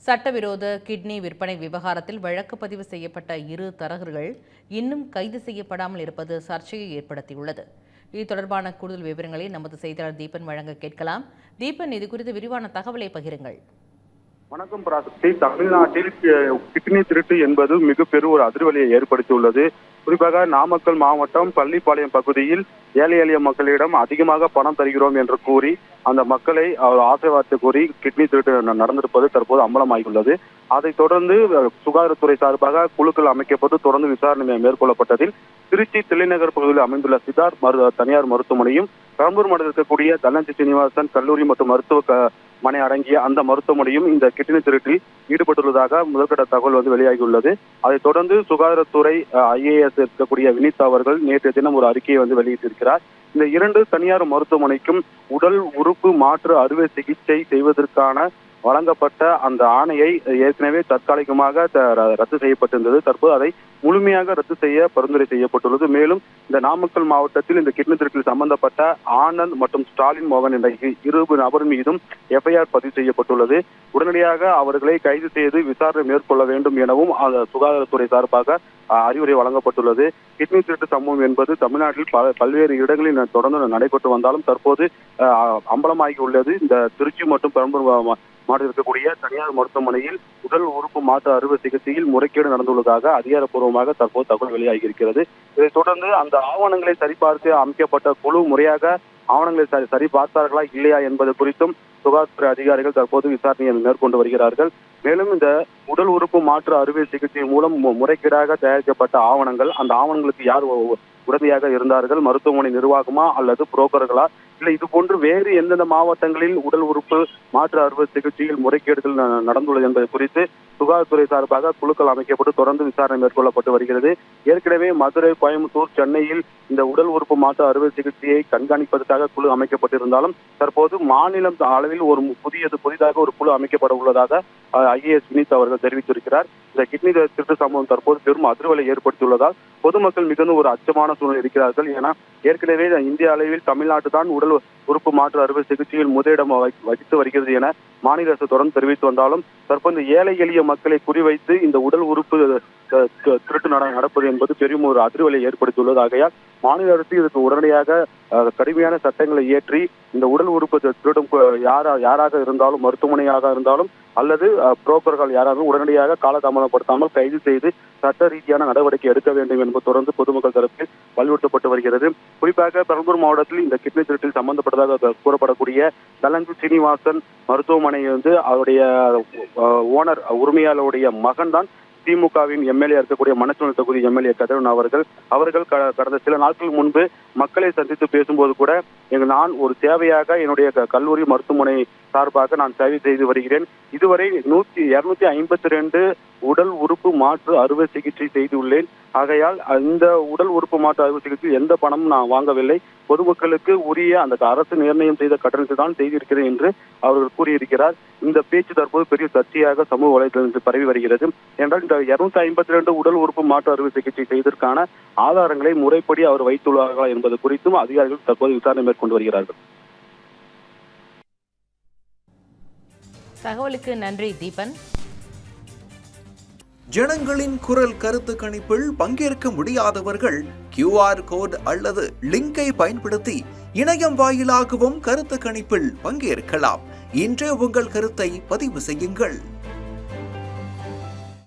சட்டவிரோத கிட்னி விற்பனை விவகாரத்தில் வழக்கு பதிவு செய்யப்பட்ட 2 தரகர்கள் இன்னும் கைது செய்யப்படாமல் இருப்பது சர்ச்சையை ஏற்படுத்தியுள்ளது. இது தொடர்பான கூடுதல் விவரங்களை நமது செய்தியாளர் தீபன் வழங்க கேட்கலாம். தீபன், இது குறித்து விரிவான தகவலை பகிருங்கள். வணக்கம் பிராசக்தி. தமிழ்நாட்டில் கிட்னி திருட்டு என்பது மிகப்பெரும் ஒரு அதிர்வலியை ஏற்படுத்தியுள்ளது. குறிப்பாக நாமக்கல் மாவட்டம் பள்ளிப்பாளையம் பகுதியில் ஏழை எளிய மக்களிடம் அதிகமாக பணம் தருகிறோம் என்று கூறி அந்த மக்களை ஆசை வார்த்தை கூறி கிட்னி திருட்டு நடந்திருப்பது தற்போது அம்பலமாகியுள்ளது. அதைத் தொடர்ந்து சுகாதாரத்துறை சார்பாக குழுக்கள் அமைக்கப்பட்டு தொடர்ந்து விசாரணை மேற்கொள்ளப்பட்டதில் திருச்சி தில்லைநகர் பகுதியில் அமைந்துள்ள சித்தார்த் தனியார் மருத்துவமனையும் பெரம்பூர் மாவட்டத்தில் இருக்கக்கூடிய தனஞ்சய் ஸ்ரீனிவாசன் கல்லூரி மற்றும் மருத்துவ மனை அடங்கிய அந்த மருத்துவமனையும் இந்த கிட்னி திருட்டில் ஈடுபட்டுள்ளதாக முதற்கட்ட தகவல் வெளியாகியுள்ளது. அதைத் தொடர்ந்து சுகாதாரத்துறை IAS இருக்கக்கூடிய வினித் அவர்கள் நேற்றைய தினம் ஒரு அறிக்கையை வெளியிட்டிருக்கிறார். இந்த 2 தனியார் மருத்துவமனைக்கும் உடல் உறுப்பு மாற்று அறுவை சிகிச்சை செய்வதற்கான வழங்கப்பட்ட அந்த ஆணையை ஏற்கனவே தற்காலிகமாக ரத்து செய்யப்பட்டிருந்தது. தற்போது அதை முழுமையாக ரத்து செய்ய பரிந்துரை செய்யப்பட்டுள்ளது. மேலும் இந்த நாமக்கல் மாவட்டத்தில் இந்த கிட்னி திருட்டில் சம்பந்தப்பட்ட ஆனந்த் மற்றும் ஸ்டாலின் மோகன் என்ற 2 நபர் மீதும் FIR பதிவு செய்யப்பட்டுள்ளது. உடனடியாக அவர்களை கைது செய்து விசாரணை மேற்கொள்ள வேண்டும் எனவும் சுகாதாரத்துறை சார்பாக அறிவுரை வழங்கப்பட்டுள்ளது. கிட்னி திருட்டு சம்பவம் என்பது தமிழ்நாட்டில் பல்வேறு இடங்களில் தொடர்ந்து நடைபெற்று வந்தாலும் தற்போது அம்பலமாகி உள்ளது. இந்த திருச்சி மற்றும் பெரம்பூர் மாவட்டத்தில் இருக்கக்கூடிய தனியார் மருத்துவமனையில் உடல் உறுப்பு மாற்று அறுவை சிகிச்சையில் முறைகேடு நடந்துள்ளதாக அதிகாரப்பூர்வமாக தற்போது தகவல் வெளியாகி இருக்கிறது. இதைத் தொடர்ந்து அந்த ஆவணங்களை சரிபார்த்து அமைக்கப்பட்ட குழு முறையாக ஆவணங்களை சரி பார்த்தார்களா இல்லையா என்பது குறித்தும் சுகாதாரத்துறை அதிகாரிகள் தற்போது விசாரணையை மேற்கொண்டு வருகிறார்கள். மேலும் இந்த உடல் உறுப்பு மாற்று அறுவை சிகிச்சை மூலம் முறைகேடாக தயாரிக்கப்பட்ட ஆவணங்கள், அந்த ஆவணங்களுக்கு யார் உடமையாக இருந்தார்கள், மருத்துவமனை நிர்வாகமா அல்லது புரோக்கர்களா, இல்லை இது போன்று வேறு எந்தெந்த மாவட்டங்களில் உடல் உறுப்பு மாற்று அறுவை சிகிச்சையில் முறைகேடுகள் நடந்துள்ளது என்பது குறித்து சுகாதாரத்துறை சார்பாக குழுக்கள் அமைக்கப்பட்டு தொடர்ந்து விசாரணை மேற்கொள்ளப்பட்டு வருகிறது. ஏற்கனவே மதுரை, கோயம்புத்தூர், சென்னையில் இந்த உடல் உறுப்பு மாற்று அறுவை சிகிச்சையை கண்காணிப்பதற்காக குழு அமைக்கப்பட்டிருந்தாலும் தற்போது மாநிலம் அளவில் புதிதாக ஒரு குழு அமைக்கப்பட உள்ளதாக IAS வினித் அவர்கள் தெரிவித்திருக்கிறார். இந்த கிட்னி திருட்டு சம்பவம் தற்போது பெரும் அதிர்வலை ஏற்படுத்தியுள்ளதால் பொதுமக்கள் மிகுந்த ஒரு அச்சமான சூழ்நிலை இருக்கிறார்கள். ஏன்னா ஏற்கனவே இந்திய அளவில் தமிழ்நாடு தான் உடல் உறுப்பு மாற்று அறுவை சிகிச்சையில் முதலிடம் வகித்து வருகிறது என மாநில அரசு தொடர்ந்து தெரிவித்து வந்தாலும் தற்போது ஏழை எளிய மக்களை குறிவைத்து இந்த உடல் உறுப்பு திருட்டு நடப்பது என்பது பெரும் ஒரு அதிர்வலை ஏற்படுத்தியுள்ளது. ஆகையால் மாநில அரசு இதற்கு உடனடியாக கடுமையான சட்டங்களை இயற்றி இந்த உடல் உறுப்பு திருடும் யாராக இருந்தாலும், மருத்துவமனையாக இருந்தாலும் அல்லது புரோக்கர்கள் யாராலும் உடனடியாக காலதாமதப்படுத்தாமல் கைது செய்து சட்ட ரீதியான நடவடிக்கை எடுக்க வேண்டும் என்பது தொடர்ந்து பொதுமக்கள் தரப்பில் வலியுறுத்தப்பட்டு வருகிறது. குறிப்பாக பெரம்பூர் மாவட்டத்தில் இந்த கிட்னி திருட்டில் சம்பந்தப்பட்டதாக கூறப்படக்கூடிய தனஞ்சய் ஸ்ரீனிவாசன் மருத்துவமனை அவருடைய ஓனர் உரிமையாளருடைய மகன் தான் திமுகவின் MLA இருக்கக்கூடிய மணச்சநல்லூர் தொகுதி MLA கதிரவன் அவர்கள் கடந்த சில நாட்கள் முன்பு மக்களை சந்தித்து பேசும்போது கூட நான் ஒரு சேவையாக என்னுடைய கல்லூரி மருத்துவமனை சார்பாக நான் சேவை செய்து வருகிறேன். இதுவரை 252 உடல் உறுப்பு மாற்று அறுவை சிகிச்சை செய்துள்ளேன். ஆகையால் இந்த உடல் உறுப்பு மாற்று அறுவை சிகிச்சை எந்த பணமும் நான் வாங்கவில்லை, பொதுமக்களுக்கு உரிய அந்த அரசு நிர்ணயம் செய்த கட்டணத்தை தான் செய்திருக்கிறேன் என்று அவர்கள் கூறியிருக்கிறார். இந்த பேச்சு தற்போது பெரிய சர்ச்சையாக சமூக வலைதளத்தில் பரவி வருகிறது. என்றால் இந்த 252 உடல் உறுப்பு மாற்று அறுவை சிகிச்சை செய்வதற்கான ஆதாரங்களை முறைப்படி அவர் வைத்துள்ளார்களா என்பது குறித்தும் அதிகாரிகள் தற்போது விசாரணை மேற்கொண்டு வருகிறார்கள். தகவலுக்கு நன்றி தீபன். ஜனங்களின் குரல் கருத்து கணிப்பில் பங்கேற்க முடியாதவர்கள் QR கோட் அல்லது லிங்கை பயன்படுத்தி இணையம் வாயிலாகவும் கருத்து கணிப்பில் பங்கேற்கலாம். இன்றே உங்கள் கருத்தை பதிவு செய்யுங்கள்.